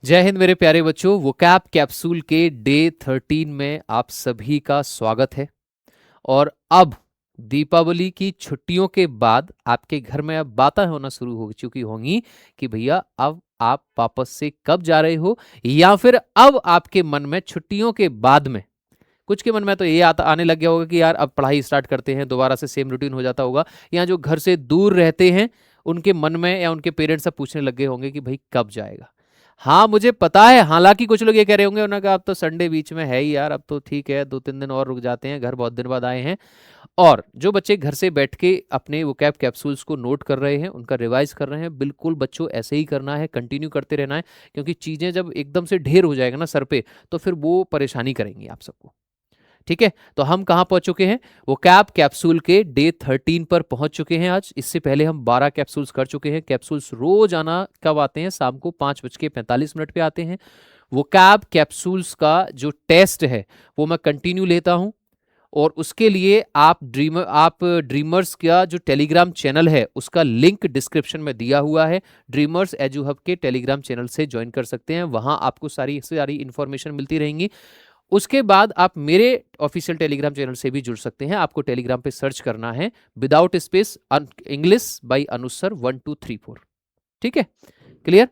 जय हिंद मेरे प्यारे बच्चों। वोकैब कैप्सूल के डे 13 में आप सभी का स्वागत है। और अब दीपावली की छुट्टियों के बाद आपके घर में अब बातें होना शुरू हो चुकी होंगी कि भैया अब आप वापस से कब जा रहे हो, या फिर अब आपके मन में छुट्टियों के बाद में कुछ के मन में तो ये आता आने लग गया होगा कि यार अब पढ़ाई स्टार्ट करते हैं, दोबारा से सेम रूटीन हो जाता होगा। या जो घर से दूर रहते हैं उनके मन में या उनके पेरेंट्स सब पूछने लग गए होंगे कि भाई कब जाएगा। हाँ मुझे पता है, हालांकि कुछ लोग ये कह रहे होंगे उन्होंने कहा अब तो संडे बीच में है ही यार, अब तो ठीक है 2-3 दिन और रुक जाते हैं, घर बहुत दिन बाद आए हैं। और जो बच्चे घर से बैठ के अपने वोकैब कैप्सूल्स को नोट कर रहे हैं, उनका रिवाइज कर रहे हैं, बिल्कुल बच्चों ऐसे ही करना है, कंटिन्यू करते रहना है। क्योंकि चीज़ें जब एकदम से ढेर हो जाएगा ना सर पे, तो फिर वो परेशानी करेंगी आप सबको। ठीक है, तो हम कहां पहुंच चुके हैं? वो कैप कैप्सूल के डे 13 पर पहुंच चुके हैं आज। इससे पहले हम 12 कैप्सूल्स कर चुके हैं। कैप्सूल्स रोज आना कब आते हैं? शाम को 5:45 पे आते हैं। वो कैप कैप्सूल्स का जो टेस्ट है वो मैं कंटिन्यू लेता हूं। और उसके लिए आप ड्रीमर्स का जो टेलीग्राम चैनल है उसका लिंक डिस्क्रिप्शन में दिया हुआ है। ड्रीमर्स एजू हब के टेलीग्राम चैनल से ज्वाइन कर सकते हैं, वहां आपको सारी सारी इंफॉर्मेशन मिलती रहेंगी। उसके बाद आप मेरे ऑफिशियल टेलीग्राम चैनल से भी जुड़ सकते हैं। आपको टेलीग्राम पे सर्च करना है विदाउट स्पेस इंग्लिश बाई अनुसर 1234। ठीक है, क्लियर?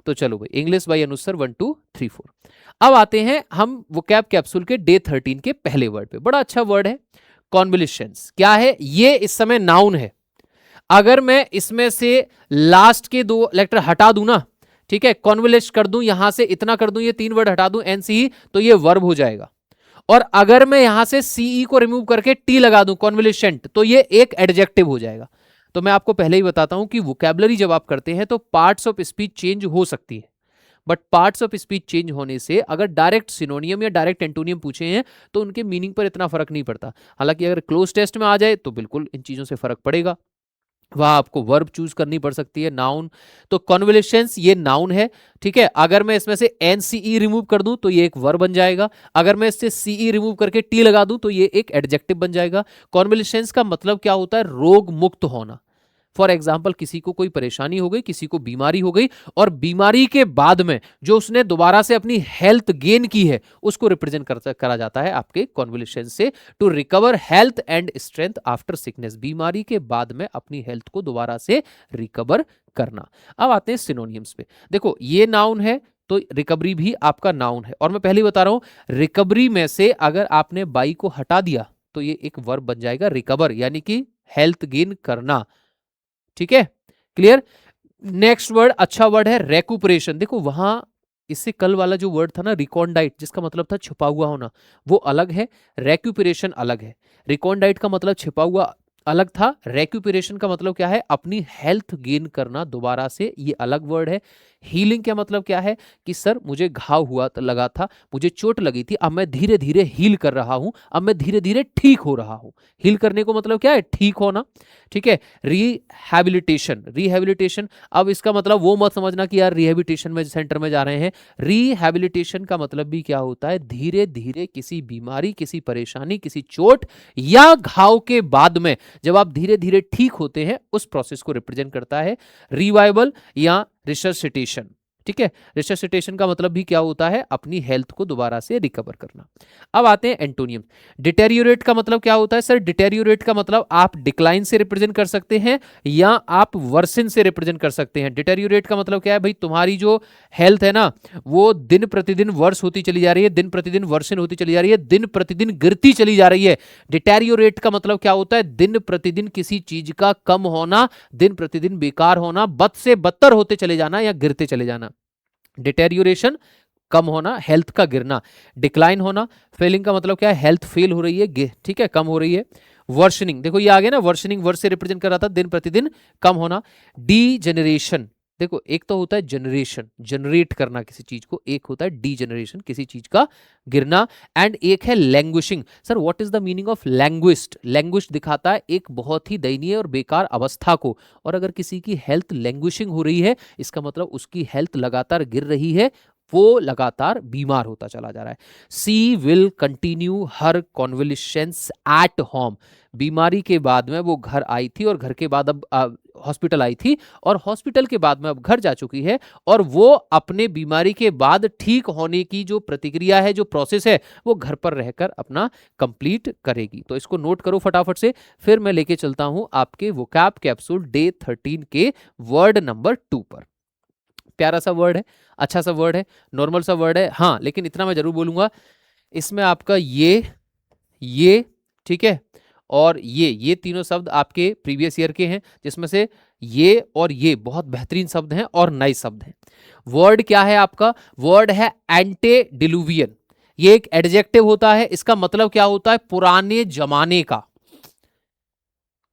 तो चलो भाई, इंग्लिश बाई अनुसर 1234। अब आते हैं हम वोकैब कैप्सूल के डे 13 के पहले वर्ड पे। बड़ा अच्छा वर्ड है कॉन्वोल्यूशंस। क्या है ये? इस समय नाउन है। अगर मैं इसमें से लास्ट के 2 लेटर हटा दूं ना, ठीक है, कॉन्वोलेट कर दूं, यहां से इतना कर दूं, ये 3 वर्ड हटा दूं एनसीई, तो ये वर्ब हो जाएगा। और अगर मैं यहां से सीई को रिमूव करके टी लगा दूं कॉन्वोल्यूशंट, तो ये एक एडजेक्टिव हो जाएगा। तो मैं आपको पहले ही बताता हूं कि वोकैबुलरी जब आप करते हैं तो पार्ट्स ऑफ स्पीच चेंज हो सकती है। But parts of speech change होने से अगर डायरेक्ट सिनोनियम या डायरेक्ट एंटोनियम पूछे हैं तो उनके मीनिंग पर इतना फर्क नहीं पड़ता। हालांकि अगर क्लोज टेस्ट में आ जाए तो बिल्कुल इन चीजों से फर्क पड़ेगा, वहां आपको वर्ब चूज करनी पड़ सकती है, नाउन। तो कॉन्वोल्यूशंस ये नाउन है। ठीक है, अगर मैं इसमें से एनसीई रिमूव कर दूं तो ये एक वर्ब बन जाएगा। अगर मैं इससे सीई रिमूव करके टी लगा दूं तो ये एक एडजेक्टिव बन जाएगा। कॉन्वोल्यूशंस का मतलब क्या होता है? रोग मुक्त होना। फॉर एग्जाम्पल, किसी को कोई परेशानी हो गई, किसी को बीमारी हो गई, और बीमारी के बाद में जो उसने दोबारा से अपनी हेल्थ गेन की है उसको रिप्रेजेंट करा जाता है आपके कॉन्वोल्यूशन से। To recover health and strength after sickness, बीमारी के बाद में अपनी हेल्थ को दोबारा से रिकवर करना। अब आते हैं सिनोनियम्स पे। देखो ये नाउन है तो रिकवरी भी आपका नाउन है। और मैं पहले ही बता रहा हूं, रिकवरी में से अगर आपने बाई को हटा दिया तो ये एक वर्ब बन जाएगा, रिकवर, यानी कि हेल्थ गेन करना। ठीक है, क्लियर? नेक्स्ट वर्ड अच्छा वर्ड है रेकुपरेशन। देखो वहां इससे कल वाला जो वर्ड था ना रिकॉन्डाइट, जिसका मतलब था छुपा हुआ होना, वो अलग है, रेक्यूपरेशन अलग है। रिकॉन्डाइट का मतलब छिपा हुआ अलग था, रेक्यूपरेशन का मतलब क्या है? अपनी हेल्थ गेन करना दोबारा से, ये अलग वर्ड है। हीलिंग का मतलब क्या है? कि सर मुझे घाव हुआ लगा था, मुझे चोट लगी थी, अब मैं धीरे धीरे हील कर रहा हूं, अब मैं धीरे धीरे ठीक हो रहा हूं। हील करने को मतलब क्या है? ठीक होना। ठीक है, रिहैबिलिटेशन, रिहैबिलिटेशन, अब इसका मतलब वो मत समझना कि यार रिहैबिलिटेशन में सेंटर में जा रहे हैं। रिहैबिलिटेशन का मतलब भी क्या होता है? धीरे धीरे किसी बीमारी, किसी परेशानी, किसी चोट या घाव के बाद में जब आप धीरे धीरे ठीक होते हैं, उस प्रोसेस को रिप्रेजेंट करता है। रिवाइवल या रिसर्सिटेशन। ठीक है, रिसर्सिटेशन का मतलब भी क्या होता है? अपनी हेल्थ को दोबारा से रिकवर करना। अब आते हैं एंटोनियम। डिटेरियोरेट का मतलब क्या होता है? सर डिटेरियोरेट का मतलब आप डिक्लाइन से रिप्रेजेंट कर सकते हैं या आप वर्सन से रिप्रेजेंट कर सकते हैं। डिटेरियोरेट का मतलब क्या है? भाई तुम्हारी जो हेल्थ है ना वो दिन प्रतिदिन वर्ष होती चली जा रही है, दिन प्रतिदिन वर्षन होती चली जा रही है, दिन प्रतिदिन गिरती चली जा रही है। डिटेरियोरेट का मतलब क्या होता है? दिन प्रतिदिन किसी चीज का कम होना, दिन प्रतिदिन बेकार होना, बद से बदतर होते चले जाना या गिरते चले जाना। डिटेरियोरेशन कम होना, हेल्थ का गिरना। डिक्लाइन होना, फेलिंग का मतलब क्या है? हेल्थ फेल हो रही है, ठीक है, कम हो रही है। वर्शनिंग, देखो ये आ गया ना, वर्शनिंग वर्ष से रिप्रेजेंट कर रहा था, दिन प्रतिदिन कम होना। डी जनरेशन, देखो एक तो होता है जनरेशन, जनरेट करना किसी चीज को, एक होता है डी जनरेशन, किसी चीज का गिरना। एंड एक है languishing. Sir what is the meaning of languished? Languish दिखाता है एक बहुत ही दयनीय और बेकार अवस्था को। और अगर किसी की हेल्थ लैंग्विशिंग हो रही है, इसका मतलब उसकी हेल्थ लगातार गिर रही है, वो लगातार बीमार होता चला जा रहा है। She will continue her convulsions at home. बीमारी के बाद में वो घर आई थी और घर के बाद अब हॉस्पिटल आई थी और हॉस्पिटल के बाद में अब घर जा चुकी है और वो अपने बीमारी के बाद ठीक होने की जो प्रतिक्रिया है, जो प्रोसेस है, वो घर पर रहकर अपना कंप्लीट करेगी। तो इसको नोट करो फटाफट से। फिर मैं लेके चलता हूं आपके वोकैब कैप्सूल डे 13 के वर्ड नंबर 2 पर। प्यारा सा वर्ड है, अच्छा सा वर्ड है, नॉर्मल सा वर्ड है, हाँ, लेकिन इतना मैं जरूर बोलूंगा, इसमें आपका ये ठीक है और ये तीनों शब्द आपके प्रीवियस ईयर के हैं, जिसमें से ये और ये बहुत बेहतरीन शब्द हैं और नए शब्द हैं। वर्ड क्या है आपका? वर्ड है एंटेडिलुवियन। ये एक एडजेक्टिव होता है। इसका मतलब क्या होता है? पुराने जमाने का।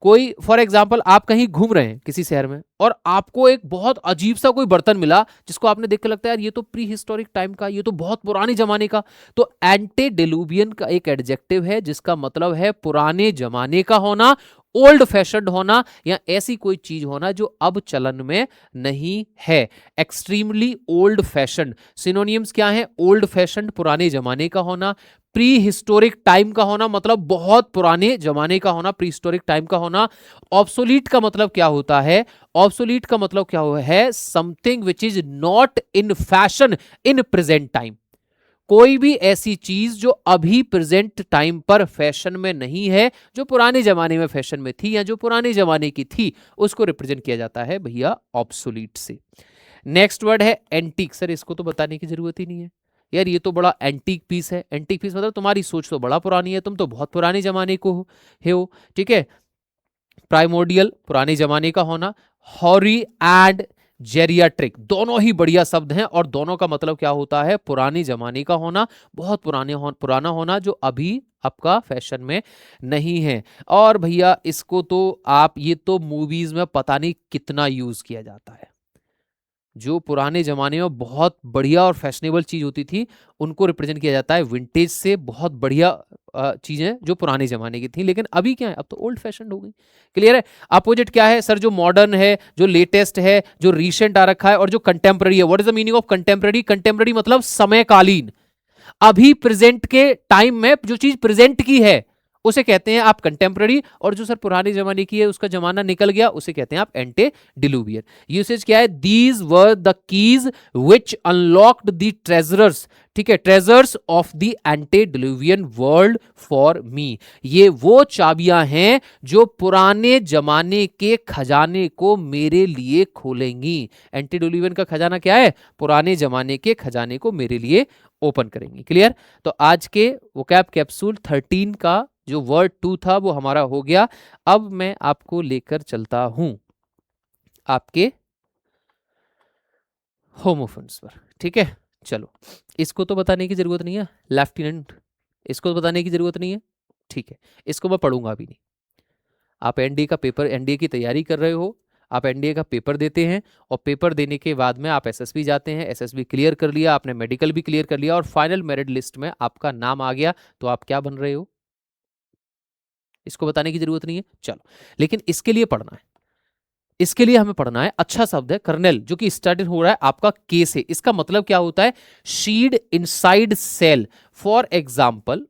कोई फॉर एग्जाम्पल आप कहीं घूम रहे हैं किसी शहर में और आपको एक बहुत अजीब सा कोई बर्तन मिला जिसको आपने देख के लगता है यार ये तो प्री हिस्टोरिक टाइम का, ये तो बहुत पुराने जमाने का। तो एंटेडिलुवियन का एक एडजेक्टिव है जिसका मतलब है पुराने जमाने का होना, ओल्ड फैशन्ड होना, या ऐसी कोई चीज होना जो अब चलन में नहीं है। एक्सट्रीमली ओल्ड फैशन्ड सिनोनियम्स क्या है? ओल्ड फैशन्ड पुराने जमाने का होना, प्री हिस्टोरिक टाइम का होना मतलब बहुत पुराने जमाने का होना, प्री हिस्टोरिक टाइम का होना। ऑब्सोलीट का मतलब क्या होता है? ऑब्सोलीट का मतलब क्या है? Something which is not in fashion in present time. कोई भी ऐसी चीज जो अभी प्रेजेंट टाइम पर फैशन में नहीं है, जो पुराने जमाने में फैशन में थी या जो पुराने जमाने की थी, उसको रिप्रेजेंट किया जाता है भैया ऑब्सोलीट से। नेक्स्ट वर्ड है एंटीक। सर इसको तो बताने की जरूरत ही नहीं है यार, ये तो बड़ा एंटीक पीस है। एंटीक पीस मतलब तुम्हारी सोच तो बड़ा पुरानी है, तुम तो बहुत पुराने जमाने को हो, ठीक है। प्राइमोर्डियल पुराने जमाने का होना, हॉरी एंड जेरियाट्रिक दोनों ही बढ़िया शब्द हैं और दोनों का मतलब क्या होता है? पुराने जमाने का होना, बहुत पुराना होना जो अभी आपका फैशन में नहीं है। और भैया इसको तो आप, ये तो मूवीज में पता नहीं कितना यूज किया जाता है। जो पुराने जमाने में बहुत बढ़िया और फैशनेबल चीज होती थी उनको रिप्रेजेंट किया जाता है विंटेज से। बहुत बढ़िया चीजें जो पुराने जमाने की थी, लेकिन अभी क्या है? अब तो ओल्ड फैशन हो गई। क्लियर है? अपोजिट क्या है सर? जो मॉडर्न है, जो लेटेस्ट है, जो रिसेंट आ रखा है, और जो कंटेम्प्रेरी है। What is the meaning of contemporary? Contemporary मतलब समयकालीन, अभी प्रेजेंट के टाइम में जो चीज प्रेजेंट की है उसे कहते हैं आप कंटेम्प्रेरी, और जो सर पुराने जमाने की है, उसका जमाना निकल गया, उसे कहते हैं आप एंटेडिलुवियन। यूसेज क्या है? These were the keys which unlocked the treasures, ठीक है, treasures of the antediluvian world for me. ये वो चाबियां हैं जो पुराने जमाने के खजाने को मेरे लिए खोलेंगी। एंटेडिलुवियन का खजाना क्या है? पुराने जमाने के खजाने को मेरे लिए ओपन करेंगी। क्लियर? तो आज के वोकैब कैप्सूल 13 का जो वर्ड 2 था वो हमारा हो गया। अब मैं आपको लेकर चलता हूं आपके होमोफोन्स पर, ठीक है। चलो, इसको तो बताने की जरूरत नहीं है लेफ्टिनेंट, इसको तो बताने की जरूरत नहीं है, ठीक है। इसको मैं पढ़ूंगा भी नहीं। आप एनडीए का पेपर, एनडीए की तैयारी कर रहे हो, आप एनडीए का पेपर देते हैं और पेपर देने के बाद में आप एसएसबी जाते हैं, एसएसबी क्लियर कर लिया, आपने मेडिकल भी क्लियर कर लिया और फाइनल मेरिट लिस्ट में आपका नाम आ गया, तो आप क्या बन रहे हो? इसको बताने की जरूरत नहीं है। चलो, लेकिन इसके लिए पढ़ना है, इसके लिए हमें पढ़ना है। अच्छा शब्द है कर्नेल, जो कि स्टार्टेड हो रहा है आपका के से। इसका मतलब क्या होता है? Seed inside cell. For example,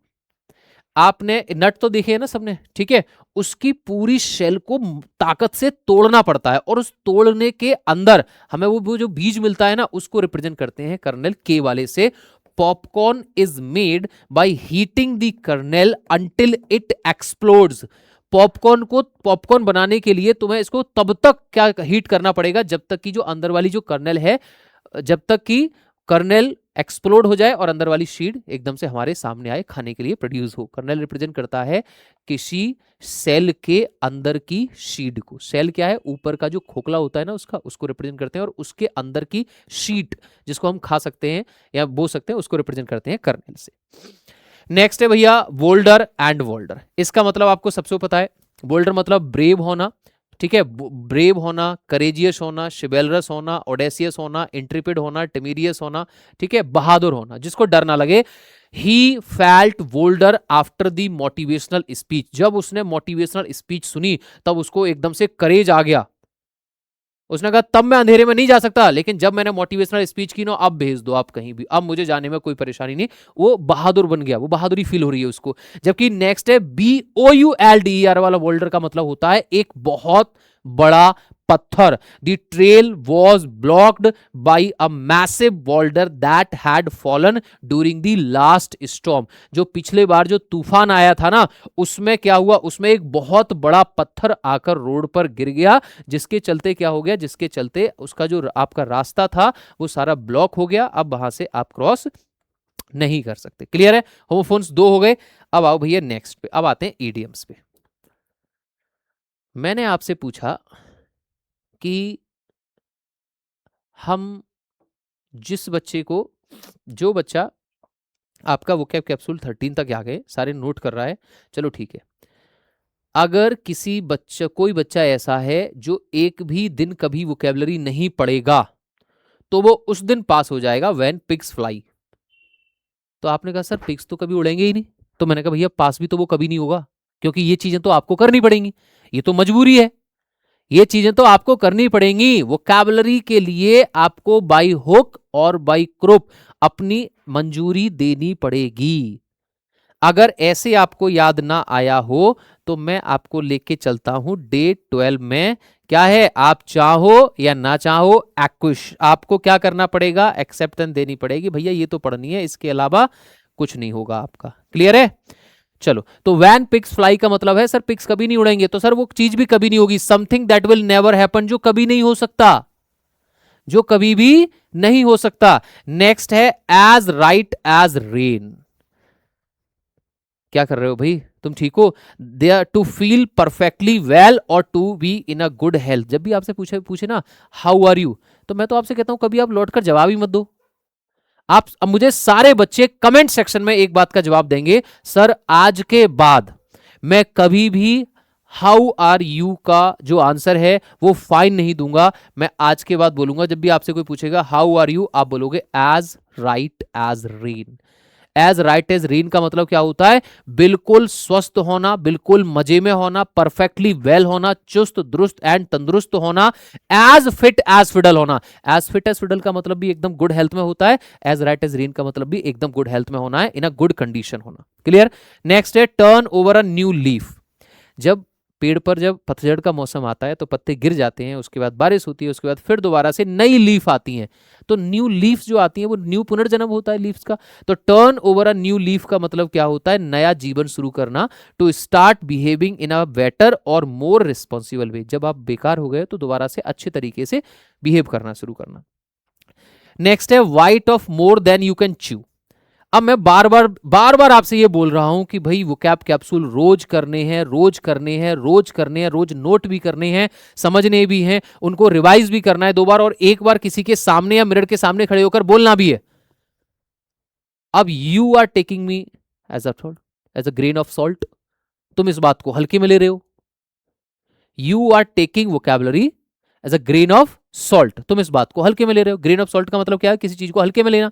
आपने नट तो देखे है ना सबने, ठीक है, उसकी पूरी शेल को ताकत से तोड़ना पड़ता है और उस तोड़ने के अंदर हमें वो जो बीज मिलता है ना, उसको रिप्रेजेंट करते हैं कर्नेल के वाले से। Popcorn is made by heating the kernel until it explodes. Popcorn बनाने के लिए तुम्हें इसको तब तक क्या हीट करना पड़ेगा जब तक कि जो अंदर वाली जो कर्नेल है, जब तक कि कर्नेल एक्सप्लोड हो जाए और अंदर वाली शीड एकदम से हमारे सामने आए, खाने के लिए प्रोड्यूस हो। कर्नेल रिप्रेजेंट करता है किसी सेल के अंदर की शीड को। सेल क्या है? ऊपर का जो खोखला होता है ना उसका, उसको रिप्रेजेंट करते हैं, और उसके अंदर की शीट जिसको हम खा सकते हैं या बो सकते हैं, उसको रिप्रेजेंट करते हैं कर्नेल से। नेक्स्ट है भैया वोल्डर एंड वोल्डर। इसका मतलब आपको सबसे पता है, वोल्डर मतलब ब्रेव होना, ठीक है, ब्रेव होना, करेजियस होना, शिबेलरस होना, ओडेसियस होना, इंट्रिपिड होना, टिमीरियस होना, ठीक है, बहादुर होना, जिसको डर ना लगे। He felt bolder after the motivational speech. जब उसने मोटिवेशनल स्पीच सुनी तब उसको एकदम से करेज आ गया, उसने कहा तब मैं अंधेरे में नहीं जा सकता, लेकिन जब मैंने मोटिवेशनल स्पीच की ना, अब भेज दो आप कहीं भी, अब मुझे जाने में कोई परेशानी नहीं। वो बहादुर बन गया, वो बहादुरी फील हो रही है उसको। जबकि नेक्स्ट है BOULDER वाला बोल्डर का मतलब होता है एक बहुत बड़ा पत्थर। The trail was blocked by a massive boulder that had fallen during the last storm. जो पिछले बार जो तूफान आया था ना, उसमें क्या हुआ, उसमें एक बहुत बड़ा पत्थर आकर रोड पर गिर गया, जिसके चलते क्या हो गया, जिसके चलते उसका जो आपका रास्ता था वो सारा ब्लॉक हो गया। अब वहां से आप क्रॉस नहीं कर सकते। क्लियर है? होमोफोन्स 2 हो गए। अब आओ भैया नेक्स्ट पे, अब आते हैं ईडियम्स पे। मैंने आपसे पूछा कि हम जिस बच्चे को, जो बच्चा आपका वोकैब कैप्सूल 13 तक आ गए, सारे नोट कर रहा है, चलो ठीक है। अगर किसी बच्चा, कोई बच्चा ऐसा है जो एक भी दिन कभी वोकैबलरी नहीं पढ़ेगा, तो वो उस दिन पास हो जाएगा व्हेन पिग्स फ्लाई। तो आपने कहा सर पिग्स तो कभी उड़ेंगे ही नहीं। तो मैंने कहा भैया पास भी तो वो कभी नहीं होगा, क्योंकि ये चीजें तो आपको करनी पड़ेंगी, ये तो मजबूरी है, ये चीजें तो आपको करनी पड़ेंगी। वोकैबुलरी के लिए आपको बाई हुक और बाई क्रुक अपनी मंजूरी देनी पड़ेगी। अगर ऐसे आपको याद ना आया हो तो मैं आपको लेके चलता हूं डे 12 में। क्या है, आप चाहो या ना चाहो, एक्विश आपको क्या करना पड़ेगा, एक्सेप्टेंस देनी पड़ेगी। भैया ये तो पढ़नी है, इसके अलावा कुछ नहीं होगा आपका। क्लियर है? चलो, तो वैन पिक्स फ्लाई का मतलब है सर पिक्स कभी नहीं उड़ेंगे, तो सर वो चीज भी कभी नहीं होगी, something that will never happen, जो कभी नहीं हो सकता, जो कभी भी नहीं हो सकता। नेक्स्ट है एज राइट एज रेन। क्या कर रहे हो भाई, तुम ठीक हो? They are to feel perfectly well और to be in a good health. जब भी आपसे पूछे पूछे ना हाउ आर यू, तो मैं तो आपसे कहता हूं कभी आप लौटकर जवाब ही मत दो। आप अब मुझे सारे बच्चे कमेंट सेक्शन में एक बात का जवाब देंगे, सर आज के बाद मैं कभी भी हाउ आर यू का जो आंसर है वो फाइन नहीं दूंगा। मैं आज के बाद बोलूंगा, जब भी आपसे कोई पूछेगा हाउ आर यू, आप बोलोगे as right as rain. As right as rain का मतलब क्या होता है, बिल्कुल स्वस्थ होना, बिल्कुल मजे में होना, परफेक्टली वेल होना, चुस्त दुरुस्त एंड तंदुरुस्त होना, एज फिट एज फिडल होना। एज फिट एज फिडल का मतलब भी एकदम गुड हेल्थ में होता है, एज राइट एज रेन का मतलब भी एकदम गुड हेल्थ में होना है, इन अ गुड कंडीशन होना। क्लियर? नेक्स्ट है turn over a new leaf. जब पेड़ पर जब पतझड़ का मौसम आता है तो पत्ते गिर जाते हैं, उसके बाद बारिश होती है, उसके बाद फिर दोबारा से नई लीफ आती हैं। तो न्यू लीफ जो आती है वो न्यू पुनर्जन्म होता है लीव्स का। तो turn over a new leaf का मतलब क्या होता है, नया जीवन शुरू करना, to start behaving in a better or more responsible वे। जब आप बेकार हो गए तो दोबारा से अच्छे तरीके से बिहेव करना शुरू करना। नेक्स्ट है white off more than you can chew. अब मैं बार बार आपसे ये बोल रहा हूं कि भाई वो कैप्सूल रोज करने हैं, रोज करने हैं, रोज करने हैं, रोज नोट भी करने हैं, समझने भी हैं, उनको रिवाइज भी करना है 2 बार, और एक बार किसी के सामने या मिरर के सामने खड़े होकर बोलना भी है। अब you are taking me as a thought, as a grain of salt. तुम इस बात को हल्के में ले रहे हो। You are taking vocabulary as a grain of salt, तुम इस बात को हल्के में ले रहे हो। ग्रेन ऑफ सॉल्ट का मतलब क्या है, किसी चीज को हल्के में लेना।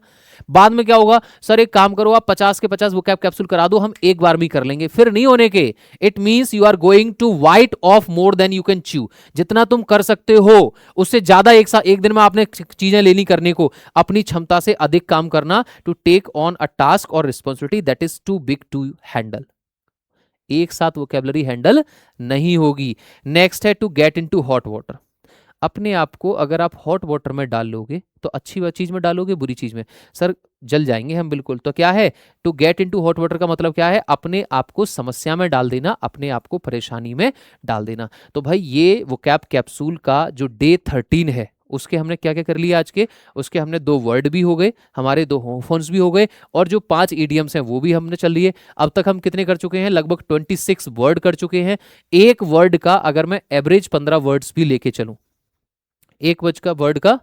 बाद में क्या होगा, सर एक काम करो आप 50 के 50 वोकैब कैप्सूल करा दो, हम एक बार में कर लेंगे, फिर नहीं होने के। It means you are going to bite off more than you can chew. जितना तुम कर सकते हो उससे ज्यादा एक दिन में आपने चीजें लेनी करने को, अपनी क्षमता से अधिक काम करना, to take on a task और responsibility that is too big to handle. एक साथ वोकैबुलरी हैंडल नहीं होगी। नेक्स्ट है to get into hot water. अपने आप को अगर आप हॉट वाटर में डाल लोगे तो अच्छी चीज में डालोगे, बुरी चीज में, सर जल जाएंगे हम बिल्कुल। तो क्या है, to get into hot water का मतलब क्या है, अपने आप को समस्या में डाल देना, अपने आप को परेशानी में डाल देना। तो भाई ये वोकैब कैप्सूल का जो डे 13 है उसके हमने क्या क्या कर लिया आज के, उसके हमने 2 वर्ड भी हो गए, हमारे 2 होमोफोन्स भी हो गए, और जो 5 ईडियम्स हैं वो भी हमने चल लिए। अब तक हम कितने कर चुके हैं, लगभग 26 वर्ड कर चुके हैं। एक वर्ड का अगर मैं एवरेज 15 वर्ड्स भी लेके चलूं, एक वर्ड का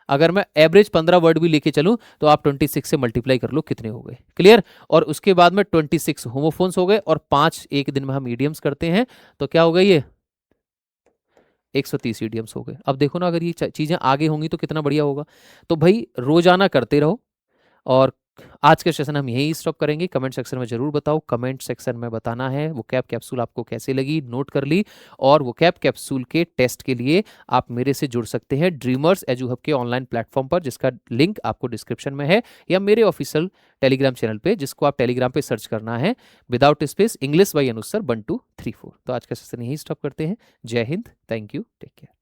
अगर मैं एवरेज 15 वर्ड भी लेके चलूं, तो आप 26 से मल्टीप्लाई कर लो कितने हो गए। क्लियर? और उसके बाद में 26 होमोफोन्स हो गए और 5 एक दिन में हम ईडियम्स करते हैं, तो क्या हो गई ये 130 ईडियम्स हो गए। अब देखो ना, अगर ये चीजें आगे होंगी तो कितना बढ़िया होगा। तो भाई रोजाना करते रहो, और आज के सेशन हम यहीं स्टॉप करेंगे। कमेंट सेक्शन में जरूर बताओ, कमेंट सेक्शन में बताना है वोकैब कैप्सूल आपको कैसे लगी, नोट कर ली। और वोकैब कैप्सूल के टेस्ट के लिए आप मेरे से जुड़ सकते हैं ड्रीमर्स एजुहब के ऑनलाइन प्लेटफॉर्म पर, जिसका लिंक आपको डिस्क्रिप्शन में है, या मेरे ऑफिशियल टेलीग्राम चैनल पे, जिसको आप टेलीग्राम पे सर्च करना है without space English by Anuj sir 1234। तो आज का सेशन यहीं स्टॉप करते हैं। जय हिंद, थैंक यू, टेक केयर।